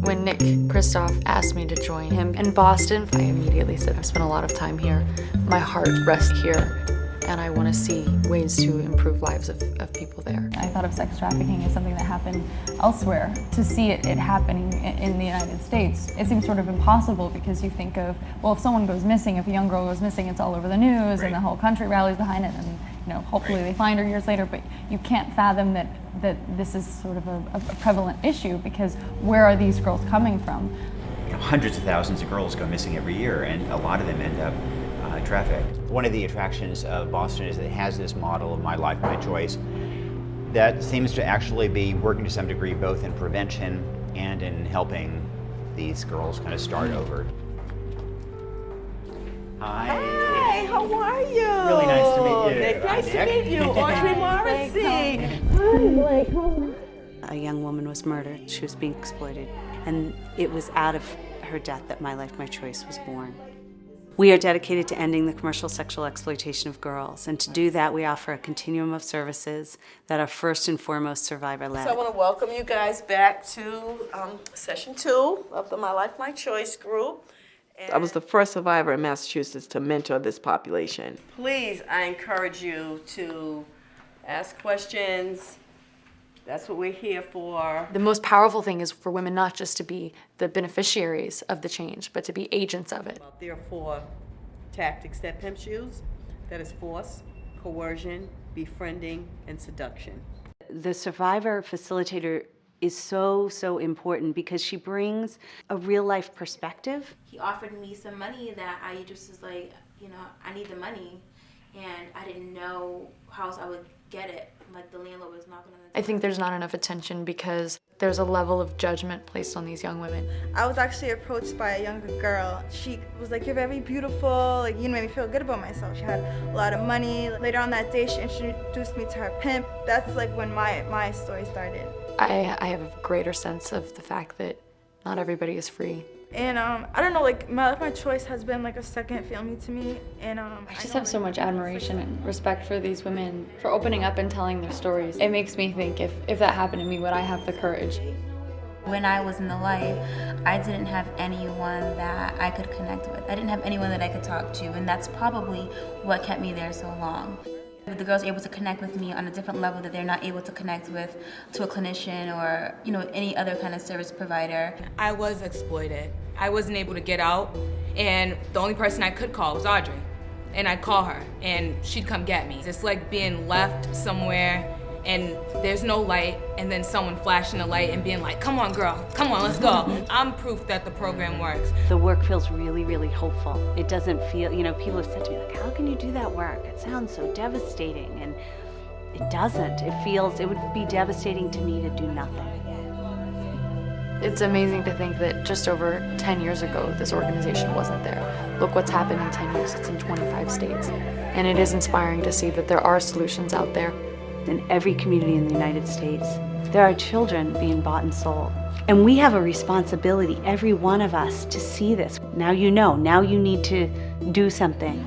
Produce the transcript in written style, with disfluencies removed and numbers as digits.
When Nick Kristoff asked me to join him in Boston, I immediately said, I've spent a lot of time here. My heart rests here, and I want to see ways to improve lives of people there. I thought of sex trafficking as something that happened elsewhere. To see it happening in the United States, it seems sort of impossible because you think of, well, if someone goes missing, if a young girl goes missing, it's all over the news and the whole country rallies behind it, and hopefully they find her years later, but you can't fathom that this is sort of a prevalent issue, because where are these girls coming from? Hundreds of thousands of girls go missing every year, and a lot of them end up trafficked. One of the attractions of Boston is that it has this model of my life, my choice, that seems to actually be working to some degree both in prevention and in helping these girls kind of start over. Hi, how are you? Really nice to meet you. Nice to meet you, Audrey Morrissey. A young woman was murdered. She was being exploited. And it was out of her death that My Life, My Choice was born. We are dedicated to ending the commercial sexual exploitation of girls. And to do that, we offer a continuum of services that are first and foremost survivor-led. So I want to welcome you guys back to session 2 of the My Life, My Choice group. I was the first survivor in Massachusetts to mentor this population. Please, I encourage you to ask questions. That's what we're here for. The most powerful thing is for women not just to be the beneficiaries of the change, but to be agents of it. There are 4 tactics that pimps use. That is force, coercion, befriending, and seduction. The survivor facilitator is so important because she brings a real life perspective. He offered me some money that I just was like, I need the money, and I didn't know how else I would get it. Like, the landlord was knocking on the door. I think there's not enough attention because there's a level of judgment placed on these young women. I was actually approached by a younger girl. She was like, "You're very beautiful, like, you made me feel good about myself." She had a lot of money. Later on that day, she introduced me to her pimp. That's like when my story started. I have a greater sense of the fact that not everybody is free. And I don't know, like, My Life, My Choice has been like a second family to me. And I just have so much admiration and respect for these women for opening up and telling their stories. It makes me think, if that happened to me, would I have the courage? When I was in the life, I didn't have anyone that I could connect with. I didn't have anyone that I could talk to, and that's probably what kept me there so long. The girls are able to connect with me on a different level that they're not able to connect with to a clinician or any other kind of service provider. I was exploited. I wasn't able to get out, and the only person I could call was Audrey. And I'd call her, and she'd come get me. It's like being left somewhere and there's no light, and then someone flashing a light and being like, "Come on, girl, come on, let's go." I'm proof that the program works. The work feels really hopeful. It doesn't feel, people have said to me, like, "How can you do that work? It sounds so devastating." And it doesn't. It would be devastating to me to do nothing. It's amazing to think that just over 10 years ago, this organization wasn't there. Look what's happened in 10 years. It's in 25 states. And it is inspiring to see that there are solutions out there. In every community in the United States, there are children being bought and sold. And we have a responsibility, every one of us, to see this. Now you know, now you need to do something.